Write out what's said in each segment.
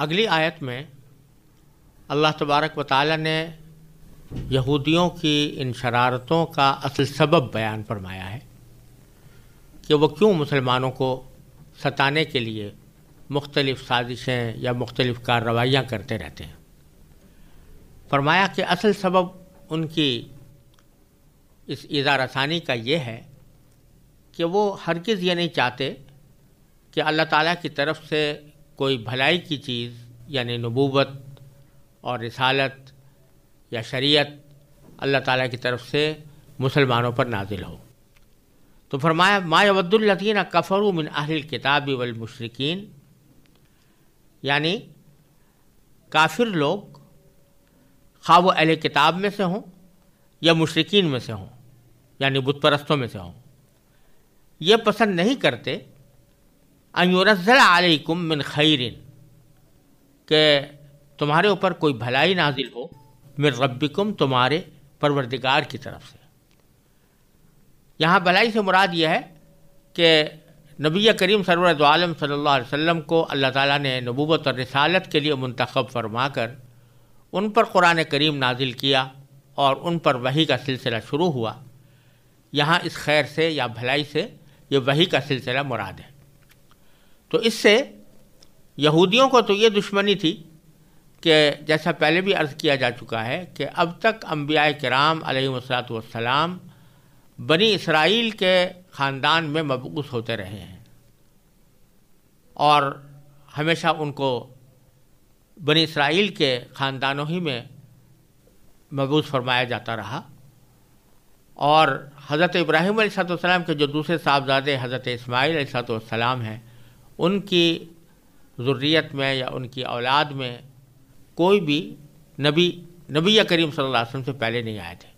اگلی آیت میں اللہ تبارک و تعالیٰ نے یہودیوں کی ان شرارتوں کا اصل سبب بیان فرمایا ہے کہ وہ کیوں مسلمانوں کو ستانے کے لیے مختلف سازشیں یا مختلف کارروائیاں کرتے رہتے ہیں۔ فرمایا کہ اصل سبب ان کی اس ایذا رسانی کا یہ ہے کہ وہ ہرگز یہ نہیں چاہتے کہ اللہ تعالیٰ کی طرف سے کوئی بھلائی کی چیز یعنی نبوت اور رسالت یا شریعت اللہ تعالیٰ کی طرف سے مسلمانوں پر نازل ہو۔ تو فرمایا ما یود الذین کفروا من اہل الکتاب والمشرکین، یعنی کافر لوگ خواہ وہ اہل کتاب میں سے ہوں یا مشرکین میں سے ہوں یعنی بت پرستوں میں سے ہوں، یہ پسند نہیں کرتے ان ينزل علیکم من خیر، کہ تمہارے اوپر کوئی بھلائی نازل ہو من ربکم، تمہارے پروردگار کی طرف سے۔ یہاں بھلائی سے مراد یہ ہے کہ نبی کریم سرور دو عالم صلی اللہ علیہ وسلم کو اللہ تعالیٰ نے نبوت اور رسالت کے لیے منتخب فرما کر ان پر قرآن کریم نازل کیا اور ان پر وحی کا سلسلہ شروع ہوا۔ یہاں اس خیر سے یا بھلائی سے یہ وحی کا سلسلہ مراد ہے۔ تو اس سے یہودیوں کو تو یہ دشمنی تھی کہ جیسا پہلے بھی عرض کیا جا چکا ہے کہ اب تک انبیاء کرام علیہم الصلوۃ والسلام بنی اسرائیل کے خاندان میں مبعوث ہوتے رہے ہیں اور ہمیشہ ان کو بنی اسرائیل کے خاندانوں ہی میں مبعوث فرمایا جاتا رہا، اور حضرت ابراہیم علیہ السلام کے جو دوسرے صاحبزادے حضرت اسماعیل علیہ السلام ہیں، ان کی ذریت میں یا ان کی اولاد میں کوئی بھی نبی کریم صلی اللہ علیہ وسلم سے پہلے نہیں آئے تھے۔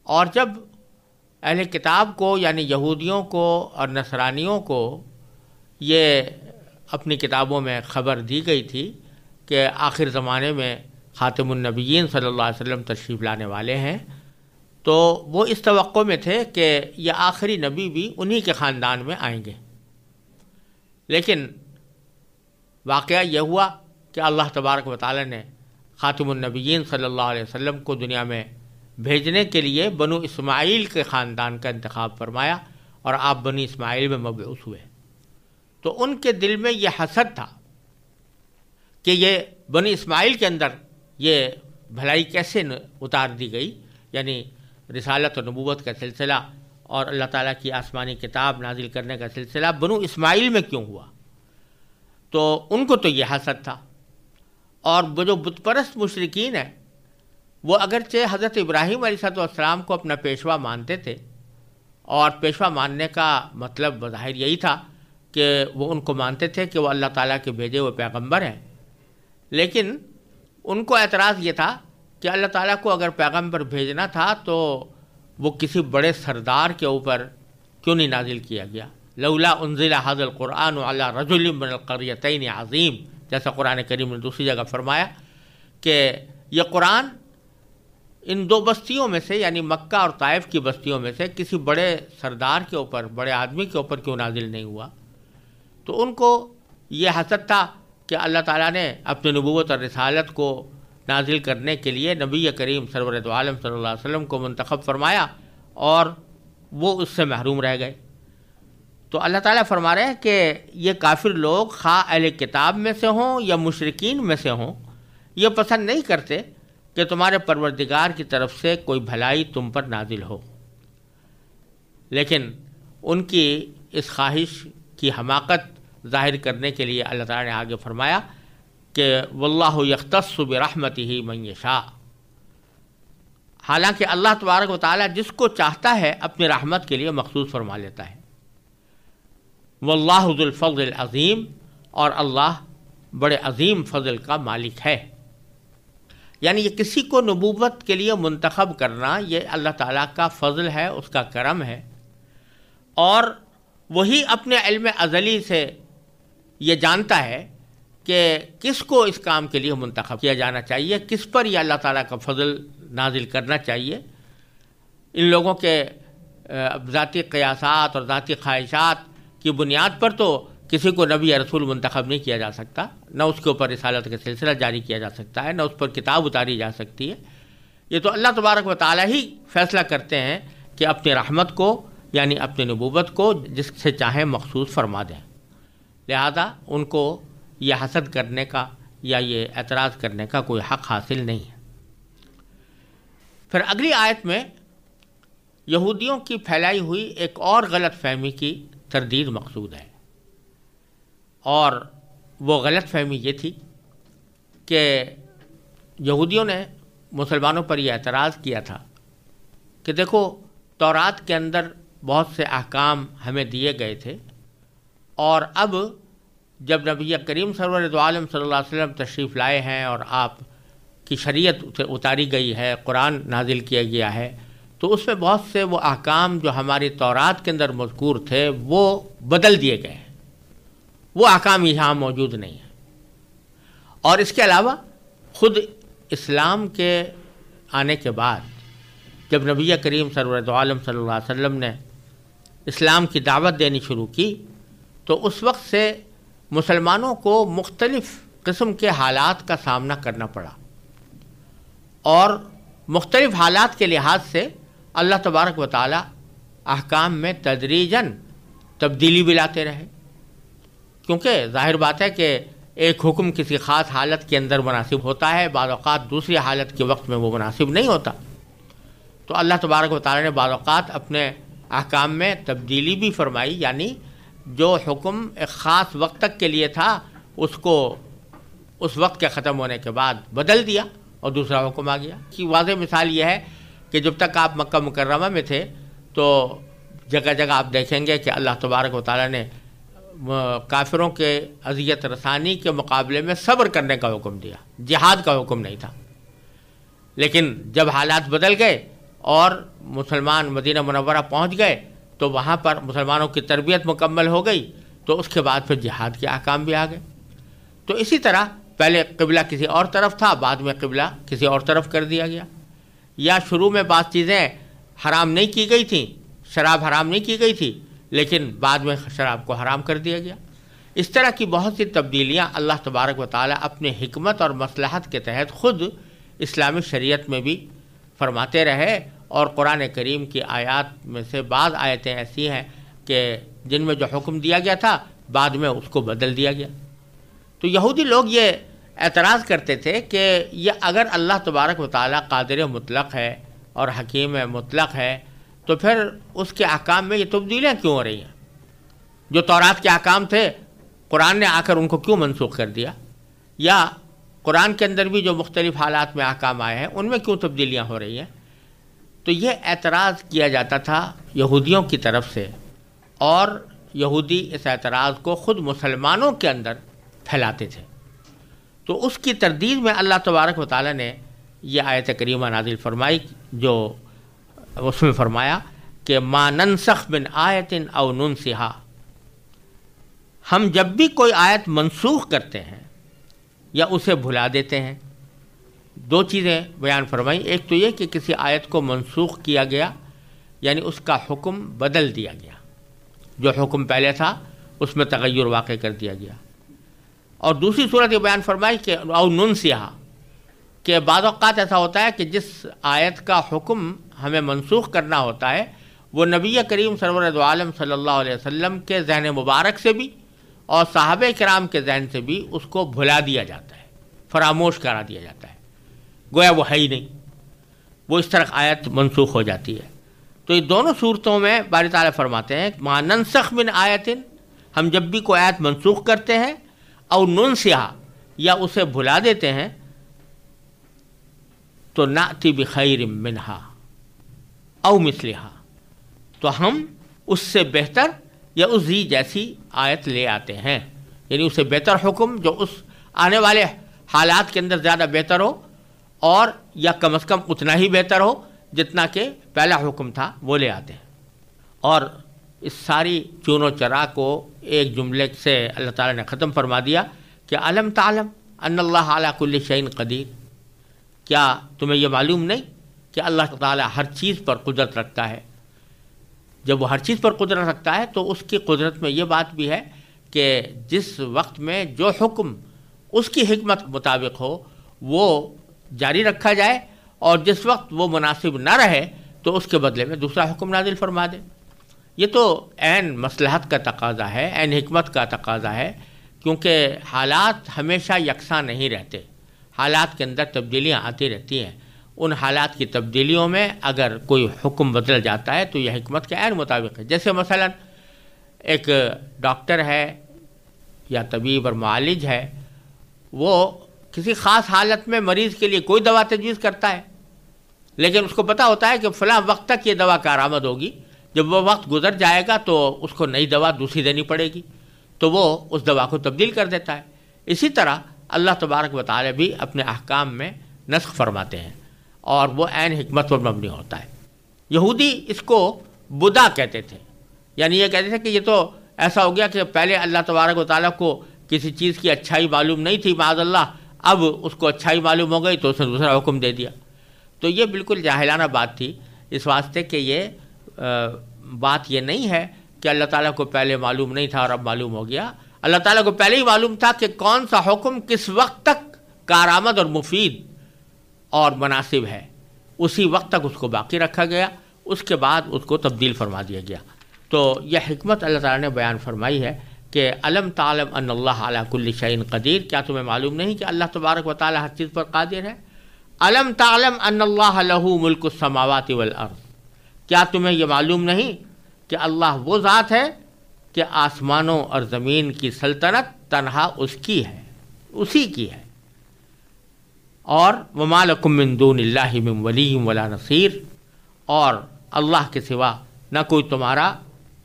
اور جب اہل کتاب کو یعنی یہودیوں کو اور نصرانیوں کو یہ اپنی کتابوں میں خبر دی گئی تھی کہ آخر زمانے میں خاتم النبیین صلی اللہ علیہ وسلم تشریف لانے والے ہیں، تو وہ اس توقع میں تھے کہ یہ آخری نبی بھی انہی کے خاندان میں آئیں گے۔ لیکن واقعہ یہ ہوا کہ اللہ تبارک و تعالی نے خاتم النبیین صلی اللہ علیہ وسلم کو دنیا میں بھیجنے کے لیے بنو اسماعیل کے خاندان کا انتخاب فرمایا اور آپ بنی اسماعیل میں مبعوث ہوئے۔ تو ان کے دل میں یہ حسد تھا کہ یہ بنی اسماعیل کے اندر یہ بھلائی کیسے اتار دی گئی، یعنی رسالت و نبوت کا سلسلہ اور اللہ تعالیٰ کی آسمانی کتاب نازل کرنے کا سلسلہ بنو اسماعیل میں کیوں ہوا۔ تو ان کو تو یہ حسد تھا، اور وہ جو بت پرست مشرکین ہیں وہ اگرچہ حضرت ابراہیم علیہ السلام کو اپنا پیشوا مانتے تھے، اور پیشوا ماننے کا مطلب بظاہر یہی تھا کہ وہ ان کو مانتے تھے کہ وہ اللہ تعالیٰ کے بھیجے ہوئے پیغمبر ہیں، لیکن ان کو اعتراض یہ تھا کہ اللہ تعالیٰ کو اگر پیغمبر بھیجنا تھا تو وہ کسی بڑے سردار کے اوپر کیوں نہیں نازل کیا گیا، لولا انزل ھذا القرآن علی رجل من القریتین عظیم، جیسا قرآن کریم نے دوسری جگہ فرمایا کہ یہ قرآن ان دو بستیوں میں سے یعنی مکہ اور طائف کی بستیوں میں سے کسی بڑے سردار کے اوپر، بڑے آدمی کے اوپر کیوں نازل نہیں ہوا۔ تو ان کو یہ حسد تھا کہ اللہ تعالیٰ نے اپنی نبوت اور رسالت کو نازل کرنے کے لیے نبی کریم سرور دو عالم صلی اللہ علیہ وسلم کو منتخب فرمایا اور وہ اس سے محروم رہ گئے۔ تو اللہ تعالیٰ فرما رہے ہیں کہ یہ کافر لوگ خواہ اہل کتاب میں سے ہوں یا مشرکین میں سے ہوں، یہ پسند نہیں کرتے کہ تمہارے پروردگار کی طرف سے کوئی بھلائی تم پر نازل ہو، لیکن ان کی اس خواہش کی حماقت ظاہر کرنے کے لیے اللہ تعالیٰ نے آگے فرمایا کہ واللہ یختص برحمتہ من یشاء، حالانکہ اللہ تبارک و تعالیٰ جس کو چاہتا ہے اپنی رحمت کے لیے مخصوص فرما لیتا ہے۔ واللہ ذو الفضل العظیم، اور اللہ بڑے عظیم فضل کا مالک ہے۔ یعنی یہ کسی کو نبوت کے لیے منتخب کرنا یہ اللہ تعالیٰ کا فضل ہے، اس کا کرم ہے، اور وہی اپنے علم ازلی سے یہ جانتا ہے کہ کس کو اس کام کے لیے منتخب کیا جانا چاہیے، کس پر یہ اللہ تعالیٰ کا فضل نازل کرنا چاہیے۔ ان لوگوں کے ذاتی قیاسات اور ذاتی خواہشات کی بنیاد پر تو کسی کو نبی یا رسول منتخب نہیں کیا جا سکتا، نہ اس کے اوپر رسالت کا سلسلہ جاری کیا جا سکتا ہے، نہ اس پر کتاب اتاری جا سکتی ہے۔ یہ تو اللہ تبارک و تعالیٰ ہی فیصلہ کرتے ہیں کہ اپنی رحمت کو یعنی اپنی نبوت کو جس سے چاہیں مخصوص فرما دیں، لہذا ان کو یہ حسد کرنے کا یا یہ اعتراض کرنے کا کوئی حق حاصل نہیں ہے۔ پھر اگلی آیت میں یہودیوں کی پھیلائی ہوئی ایک اور غلط فہمی کی تردید مقصود ہے، اور وہ غلط فہمی یہ تھی کہ یہودیوں نے مسلمانوں پر یہ اعتراض کیا تھا کہ دیکھو تورات کے اندر بہت سے احکام ہمیں دیے گئے تھے، اور اب جب نبی کریم سرور دو عالم صلی اللہ علیہ وسلم تشریف لائے ہیں اور آپ کی شریعت اتاری گئی ہے، قرآن نازل کیا گیا ہے، تو اس میں بہت سے وہ احکام جو ہماری تورات کے اندر مذکور تھے وہ بدل دیے گئے ہیں، وہ احکام یہاں موجود نہیں ہیں۔ اور اس کے علاوہ خود اسلام کے آنے کے بعد جب نبی کریم سرور دو عالم صلی اللہ علیہ وسلم نے اسلام کی دعوت دینی شروع کی تو اس وقت سے مسلمانوں کو مختلف قسم کے حالات کا سامنا کرنا پڑا، اور مختلف حالات کے لحاظ سے اللہ تبارک و تعالی احکام میں تدریجاً تبدیلی بھی لاتے رہے، کیونکہ ظاہر بات ہے کہ ایک حکم کسی خاص حالت کے اندر مناسب ہوتا ہے، بعض اوقات دوسری حالت کے وقت میں وہ مناسب نہیں ہوتا، تو اللہ تبارک و تعالی نے بعض اوقات اپنے احکام میں تبدیلی بھی فرمائی، یعنی جو حکم ایک خاص وقت تک کے لیے تھا اس کو اس وقت کے ختم ہونے کے بعد بدل دیا اور دوسرا حکم آ گیا۔ کی واضح مثال یہ ہے کہ جب تک آپ مکہ مکرمہ میں تھے تو جگہ جگہ آپ دیکھیں گے کہ اللہ تبارک و تعالی نے کافروں کے اذیت رسانی کے مقابلے میں صبر کرنے کا حکم دیا، جہاد کا حکم نہیں تھا۔ لیکن جب حالات بدل گئے اور مسلمان مدینہ منورہ پہنچ گئے تو وہاں پر مسلمانوں کی تربیت مکمل ہو گئی، تو اس کے بعد پھر جہاد کے احکام بھی آ گئے۔ تو اسی طرح پہلے قبلہ کسی اور طرف تھا، بعد میں قبلہ کسی اور طرف کر دیا گیا، یا شروع میں بعض چیزیں حرام نہیں کی گئی تھیں، شراب حرام نہیں کی گئی تھی، لیکن بعد میں شراب کو حرام کر دیا گیا۔ اس طرح کی بہت سی تبدیلیاں اللہ تبارک و تعالی اپنے حکمت اور مصلحت کے تحت خود اسلامی شریعت میں بھی فرماتے رہے، اور قرآن کریم کی آیات میں سے بعض آیتیں ایسی ہیں کہ جن میں جو حکم دیا گیا تھا بعد میں اس کو بدل دیا گیا۔ تو یہودی لوگ یہ اعتراض کرتے تھے کہ یہ اگر اللہ تبارک و تعالی قادر مطلق ہے اور حکیم مطلق ہے تو پھر اس کے احکام میں یہ تبدیلیاں کیوں ہو رہی ہیں؟ جو تورات کے احکام تھے قرآن نے آ کر ان کو کیوں منسوخ کر دیا؟ یا قرآن کے اندر بھی جو مختلف حالات میں احکام آئے ہیں ان میں کیوں تبدیلیاں ہو رہی ہیں؟ تو یہ اعتراض کیا جاتا تھا یہودیوں کی طرف سے، اور یہودی اس اعتراض کو خود مسلمانوں کے اندر پھیلاتے تھے۔ تو اس کی تردید میں اللہ تبارک و تعالی نے یہ آیت کریمہ نازل فرمائی، جو اس میں فرمایا کہ ما ننسخ من آیت او ننسہا، ہم جب بھی کوئی آیت منسوخ کرتے ہیں یا اسے بھلا دیتے ہیں۔ دو چیزیں بیان فرمائی، ایک تو یہ کہ کسی آیت کو منسوخ کیا گیا یعنی اس کا حکم بدل دیا گیا، جو حکم پہلے تھا اس میں تغیر واقع کر دیا گیا، اور دوسری صورت یہ بیان فرمائی کہ او ننسہا، کہ بعض اوقات ایسا ہوتا ہے کہ جس آیت کا حکم ہمیں منسوخ کرنا ہوتا ہے وہ نبی کریم سرور دو عالم صلی اللہ علیہ وسلم کے ذہن مبارک سے بھی اور صحابہ کرام کے ذہن سے بھی اس کو بھلا دیا جاتا ہے، فراموش کرا دیا جاتا ہے، گویا وہ ہے ہی نہیں، وہ اس طرح آیت منسوخ ہو جاتی ہے۔ تو یہ دونوں صورتوں میں باری تعالیٰ فرماتے ہیں ما ننسخ من آیت، ہم جب بھی کوئی آیت منسوخ کرتے ہیں، او ننسہا، یا اسے بھلا دیتے ہیں، تو نأتی بخیر منہا او مثلہا، تو ہم اس سے بہتر یا اس جیسی آیت لے آتے ہیں، یعنی اسے بہتر حکم جو اس آنے والے حالات کے اندر زیادہ بہتر ہو، اور یا کم از کم اتنا ہی بہتر ہو جتنا کہ پہلا حکم تھا، وہ لے آتے ہیں۔ اور اس ساری چون و چرا کو ایک جملے سے اللہ تعالیٰ نے ختم فرما دیا کہ علم تعلم ان اللہ علی کل شیء قدیر، کیا تمہیں یہ معلوم نہیں کہ اللہ تعالیٰ ہر چیز پر قدرت رکھتا ہے؟ جب وہ ہر چیز پر قدرت رکھتا ہے تو اس کی قدرت میں یہ بات بھی ہے کہ جس وقت میں جو حکم اس کی حکمت مطابق ہو وہ جاری رکھا جائے، اور جس وقت وہ مناسب نہ رہے تو اس کے بدلے میں دوسرا حکم نازل فرما دے۔ یہ تو عین مصلحت کا تقاضا ہے، عین حکمت کا تقاضا ہے، کیونکہ حالات ہمیشہ یکساں نہیں رہتے، حالات کے اندر تبدیلیاں آتی رہتی ہیں۔ ان حالات کی تبدیلیوں میں اگر کوئی حکم بدل جاتا ہے تو یہ حکمت کے عین مطابق ہے۔ جیسے مثلا ایک ڈاکٹر ہے یا طبیب اور معالج ہے، وہ کسی خاص حالت میں مریض کے لیے کوئی دوا تجویز کرتا ہے، لیکن اس کو پتہ ہوتا ہے کہ فلاں وقت تک یہ دوا کارآمد ہوگی، جب وہ وقت گزر جائے گا تو اس کو نئی دوا دوسری دینی پڑے گی، تو وہ اس دوا کو تبدیل کر دیتا ہے۔ اسی طرح اللہ تبارک و تعالی بھی اپنے احکام میں نسخ فرماتے ہیں، اور وہ عین حکمت پر مبنی ہوتا ہے۔ یہودی اس کو بدا کہتے تھے، یعنی یہ کہتے تھے کہ یہ تو ایسا ہو گیا کہ پہلے اللہ تبارک و تعالیٰ کو کسی چیز کی اچھائی معلوم نہیں تھی معاذ اللہ، اب اس کو اچھائی معلوم ہو گئی تو اس نے دوسرا حکم دے دیا۔ تو یہ بالکل جاہلانہ بات تھی، اس واسطے کہ یہ بات یہ نہیں ہے کہ اللہ تعالیٰ کو پہلے معلوم نہیں تھا اور اب معلوم ہو گیا۔ اللہ تعالیٰ کو پہلے ہی معلوم تھا کہ کون سا حکم کس وقت تک کارآمد اور مفید اور مناسب ہے، اسی وقت تک اس کو باقی رکھا گیا، اس کے بعد اس کو تبدیل فرما دیا گیا۔ تو یہ حکمت اللہ تعالیٰ نے بیان فرمائی ہے کہ الم تعلم ان اللہ علی کل شیء قدیر، کیا تمہیں معلوم نہیں کہ اللہ تبارک و تعالیٰ ہر چیز پر قادر ہے؟ الم تعلم ان اللہ لہ ملک السماوات والارض، کیا تمہیں یہ معلوم نہیں کہ اللہ وہ ذات ہے کہ آسمانوں اور زمین کی سلطنت تنہا اس کی ہے، اسی کی ہے۔ اور وما لکم من دون اللہ من ولی ولا نصیر، اور اللہ کے سوا نہ کوئی تمہارا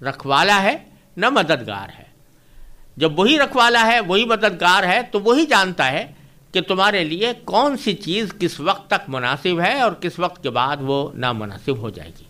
رکھوالا ہے نہ مددگار ہے۔ جب وہی رکھوالا ہے، وہی مددگار ہے، تو وہی جانتا ہے کہ تمہارے لیے کون سی چیز کس وقت تک مناسب ہے اور کس وقت کے بعد وہ نامناسب ہو جائے گی۔